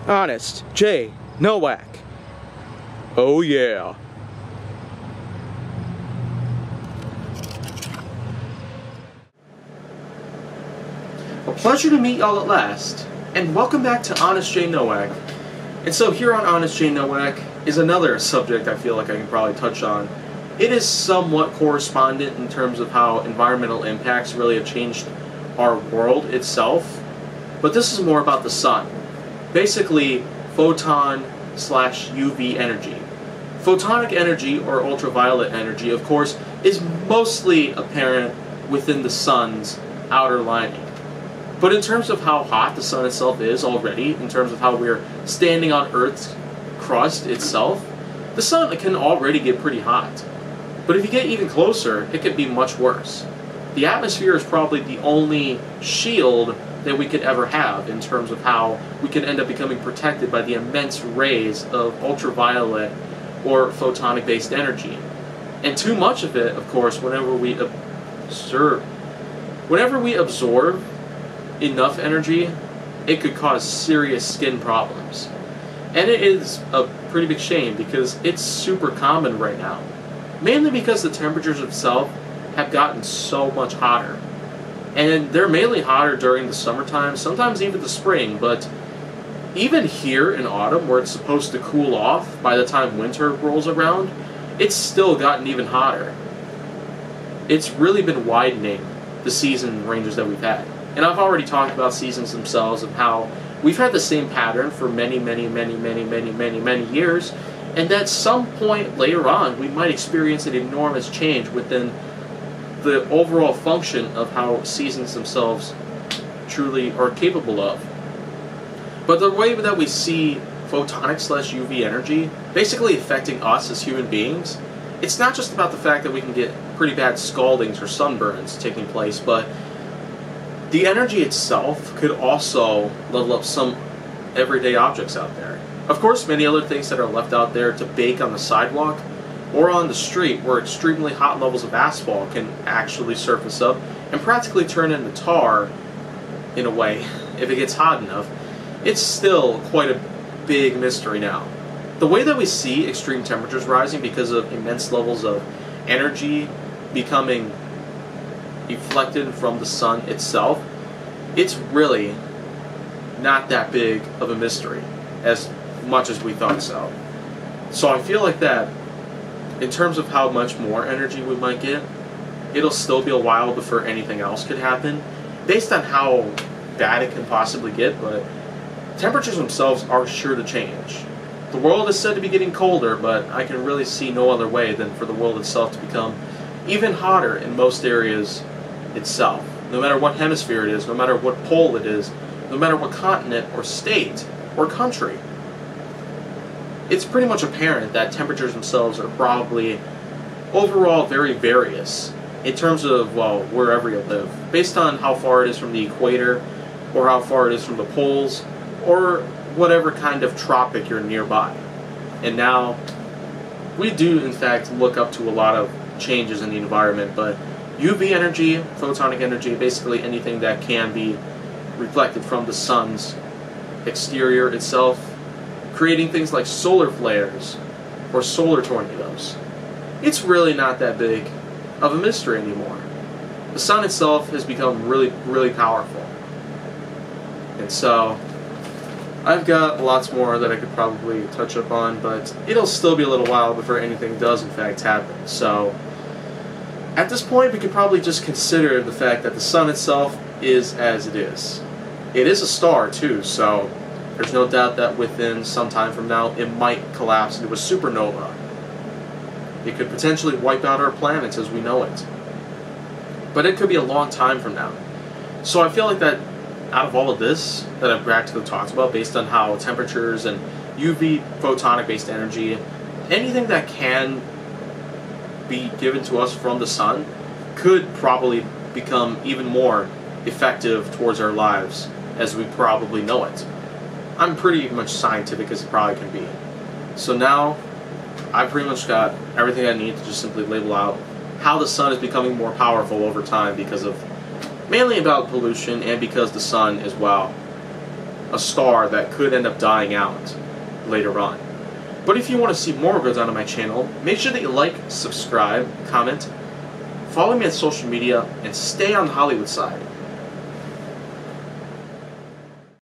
Honest J. Nowak. Oh yeah. A pleasure to meet y'all at last, and welcome back to Honest J. Nowak. And so here on Honest J. Nowak is another subject I feel like I can probably touch on. It is somewhat correspondent in terms of how environmental impacts really have changed our world itself, but this is more about the sun. Basically, photon/UV energy. Photonic energy, or ultraviolet energy, of course, is mostly apparent within the sun's outer lining. But in terms of how hot the sun itself is already, in terms of how we're standing on Earth's crust itself, the sun can already get pretty hot. But if you get even closer, it could be much worse. The atmosphere is probably the only shield that we could ever have in terms of how we could end up becoming protected by the immense rays of ultraviolet or photonic-based energy. And too much of it, of course, whenever we absorb enough energy, it could cause serious skin problems. And it is a pretty big shame because it's super common right now. Mainly because the temperatures itself have gotten so much hotter. And they're mainly hotter during the summertime, sometimes even the spring, but even here in autumn, where it's supposed to cool off by the time winter rolls around, it's still gotten even hotter. It's really been widening the season ranges that we've had. And I've already talked about seasons themselves and how we've had the same pattern for many years, and at some point later on we might experience an enormous change within the overall function of how seasons themselves truly are capable of. But the way that we see photonic/UV energy basically affecting us as human beings, it's not just about the fact that we can get pretty bad scaldings or sunburns taking place, but the energy itself could also level up some everyday objects out there. Of course, many other things that are left out there to bake on the sidewalk or on the street, where extremely hot levels of asphalt can actually surface up and practically turn into tar in a way if it gets hot enough. It's still quite a big mystery now. The way that we see extreme temperatures rising because of immense levels of energy becoming reflected from the sun itself, it's really not that big of a mystery as much as we thought so. So I feel like that in terms of how much more energy we might get, it'll still be a while before anything else could happen based on how bad it can possibly get, but temperatures themselves are sure to change. The world is said to be getting colder, but I can really see no other way than for the world itself to become even hotter in most areas itself. No matter what hemisphere it is, no matter what pole it is, no matter what continent or state or country. It's pretty much apparent that temperatures themselves are probably overall very various in terms of, well, wherever you live, based on how far it is from the equator or how far it is from the poles or whatever kind of tropic you're nearby. And now we do in fact look up to a lot of changes in the environment, but UV energy, photonic energy, basically anything that can be reflected from the sun's exterior itself, creating things like solar flares or solar tornadoes. It's really not that big of a mystery anymore. The sun itself has become really powerful. And so I've got lots more that I could probably touch up on, but it'll still be a little while before anything does in fact happen. So at this point, we could probably just consider the fact that the sun itself is as it is. It is a star too, so there's no doubt that within some time from now, it might collapse into a supernova. It could potentially wipe out our planets as we know it. But it could be a long time from now. So I feel like that out of all of this that I've practically talked about, based on how temperatures and UV photonic-based energy, anything that can be given to us from the sun could probably become even more effective towards our lives as we probably know it. I'm pretty much scientific as it probably can be. So now I've pretty much got everything I need to just simply label out how the sun is becoming more powerful over time because of mainly about pollution and because the sun as well a star that could end up dying out later on. But if you want to see more goes on my channel, make sure that you like, subscribe, comment, follow me on social media, and stay on the Hollywood side.